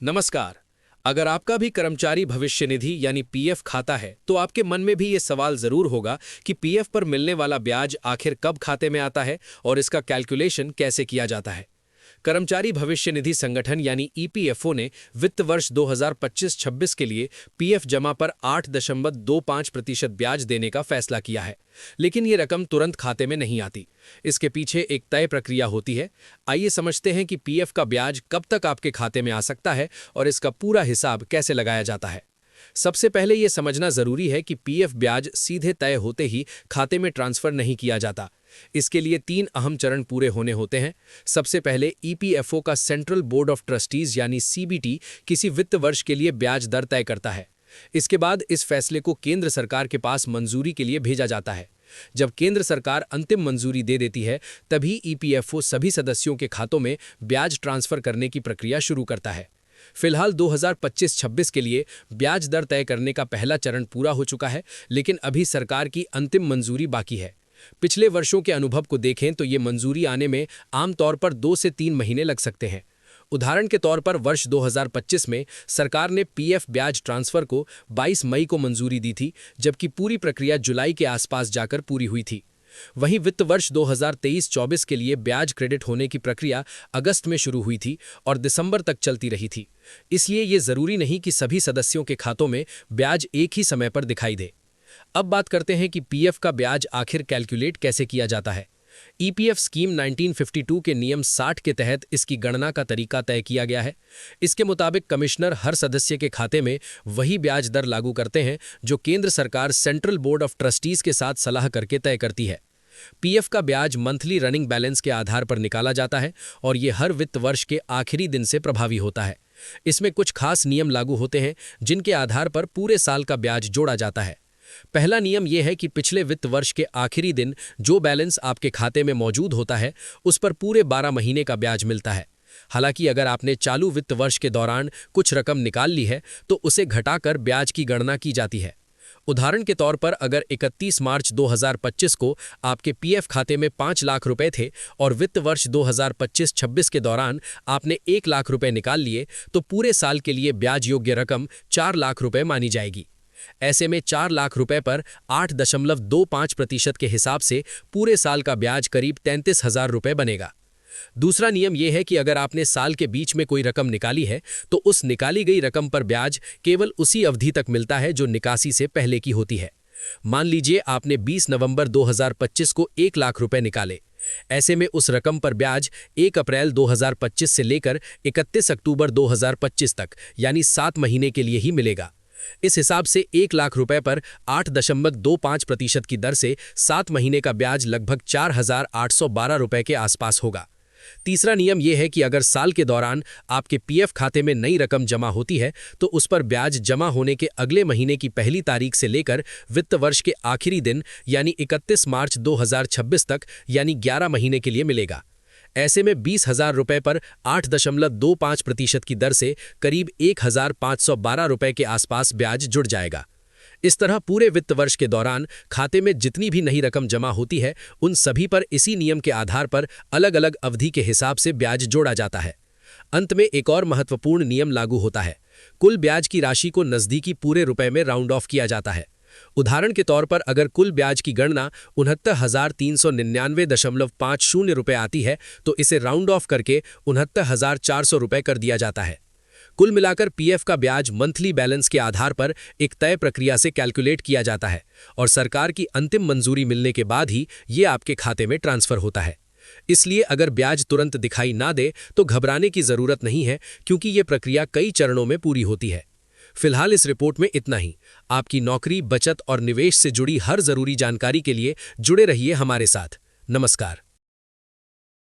नमस्कार। अगर आपका भी कर्मचारी भविष्य निधि यानी पीएफ खाता है तो आपके मन में भी ये सवाल जरूर होगा कि पीएफ पर मिलने वाला ब्याज आखिर कब खाते में आता है और इसका कैलकुलेशन कैसे किया जाता है। कर्मचारी भविष्य निधि संगठन यानी ईपीएफओ ने वित्त वर्ष 2025-26 के लिए पीएफ जमा पर 8.25% ब्याज देने का फैसला किया है। लेकिन ये रकम तुरंत खाते में नहीं आती। इसके पीछे एक तय प्रक्रिया होती है। आइए समझते हैं कि पीएफ का ब्याज कब तक आपके खाते में आ सकता है और इसका पूरा हिसाब कैसे लगाया जाता है। सबसे पहले ये समझना जरूरी है कि पीएफ ब्याज सीधे तय होते ही खाते में ट्रांसफर नहीं किया जाता। इसके लिए 3 अहम चरण पूरे होने होते हैं। सबसे पहले ईपीएफओ का सेंट्रल बोर्ड ऑफ ट्रस्टीज यानी सीबीटी किसी वित्त वर्ष के लिए ब्याज दर तय करता है। इसके बाद इस फैसले को केंद्र सरकार के पास मंजूरी के लिए भेजा जाता है। जब केंद्र सरकार अंतिम मंजूरी दे देती है तभी ईपीएफओ सभी सदस्यों के खातों में ब्याज ट्रांसफर करने की प्रक्रिया शुरू करता है। फिलहाल 2025-26 के लिए ब्याज दर तय करने का पहला चरण पूरा हो चुका है, लेकिन अभी सरकार की अंतिम मंजूरी बाकी है। पिछले वर्षों के अनुभव को देखें तो ये मंजूरी आने में आमतौर पर 2 से 3 महीने लग सकते हैं। उदाहरण के तौर पर वर्ष 2025 में सरकार ने पीएफ ब्याज ट्रांसफर को 22 मई को मंजूरी दी थी, जबकि पूरी प्रक्रिया जुलाई के आसपास जाकर पूरी हुई थी। वहीं वित्त वर्ष 2023-24 के लिए ब्याज क्रेडिट होने की प्रक्रिया अगस्त में शुरू हुई थी और दिसंबर तक चलती रही थी। इसलिए ये जरूरी नहीं कि सभी सदस्यों के खातों में ब्याज एक ही समय पर दिखाई दे। अब बात करते हैं कि पीएफ का ब्याज आखिर कैलकुलेट कैसे किया जाता है। ईपीएफ स्कीम 1952 के नियम 60 के तहत इसकी गणना का तरीका तय किया गया है। इसके मुताबिक कमिश्नर हर सदस्य के खाते में वही ब्याज दर लागू करते हैं जो केंद्र सरकार सेंट्रल बोर्ड ऑफ ट्रस्टीज के साथ सलाह करके तय करती है। पीएफ का ब्याज मंथली रनिंग बैलेंस के आधार पर निकाला जाता है और ये हर वित्त वर्ष के आखिरी दिन से प्रभावी होता है। इसमें कुछ खास नियम लागू होते हैं जिनके आधार पर पूरे साल का ब्याज जोड़ा जाता है। पहला नियम यह है कि पिछले वित्त वर्ष के आखिरी दिन जो बैलेंस आपके खाते में मौजूद होता है उस पर पूरे 12 महीने का ब्याज मिलता है। हालांकि अगर आपने चालू वित्त वर्ष के दौरान कुछ रकम निकाल ली है तो उसे घटाकर ब्याज की गणना की जाती है। उदाहरण के तौर पर अगर 31 मार्च 2025 को आपके पीएफ खाते में 5 लाख रुपए थे और वित्त वर्ष 2025-26 के दौरान आपने 1 लाख रुपए निकाल लिए तो पूरे साल के लिए ब्याज योग्य रकम 4 लाख रुपए मानी जाएगी। ऐसे में 4 लाख रुपए पर 8.25% के हिसाब से पूरे साल का ब्याज करीब 33,000 रुपए बनेगा। दूसरा नियम यह है कि अगर आपने साल के बीच में कोई रकम निकाली है तो उस निकाली गई रकम पर ब्याज केवल उसी अवधि तक मिलता है जो निकासी से पहले की होती है। मान लीजिए आपने 20 नवंबर 2025 को 1 लाख रुपए निकाले। ऐसे में उस रकम पर ब्याज 1 अप्रैल 2025 से लेकर 31 अक्टूबर 2025 तक यानी 7 महीने के लिए ही मिलेगा। इस हिसाब से 1 लाख रुपए पर 8.25% की दर से 7 महीने का ब्याज लगभग 4,812 रुपए के आसपास होगा। तीसरा नियम यह है कि अगर साल के दौरान आपके पीएफ खाते में नई रकम जमा होती है तो उस पर ब्याज जमा होने के अगले महीने की पहली तारीख से लेकर वित्त वर्ष के आखिरी दिन यानी 31 मार्च 2026 तक यानी 11 महीने के लिए मिलेगा। ऐसे में 20,000 रुपए पर 8.25% की दर से करीब 1,512 रुपए के आसपास ब्याज जुड़ जाएगा। इस तरह पूरे वित्त वर्ष के दौरान खाते में जितनी भी नई रकम जमा होती है उन सभी पर इसी नियम के आधार पर अलग अलग अवधि के हिसाब से ब्याज जोड़ा जाता है। अंत में एक और महत्वपूर्ण नियम लागू होता है। कुल ब्याज की राशि को नजदीकी पूरे रुपए में राउंड ऑफ किया जाता है। उदाहरण के तौर पर अगर कुल ब्याज की गणना 69,399.50 रुपए आती है तो इसे राउंड ऑफ करके 69,400 रुपए कर दिया जाता है। कुल मिलाकर पीएफ का ब्याज मंथली बैलेंस के आधार पर एक तय प्रक्रिया से कैलकुलेट किया जाता है और सरकार की अंतिम मंजूरी मिलने के बाद ही ये आपके खाते में ट्रांसफर होता है। इसलिए अगर ब्याज तुरंत दिखाई ना दे तो घबराने की जरूरत नहीं है, क्योंकि ये प्रक्रिया कई चरणों में पूरी होती है। फिलहाल इस रिपोर्ट में इतना ही। आपकी नौकरी, बचत और निवेश से जुड़ी हर जरूरी जानकारी के लिए जुड़े रहिए हमारे साथ। नमस्कार।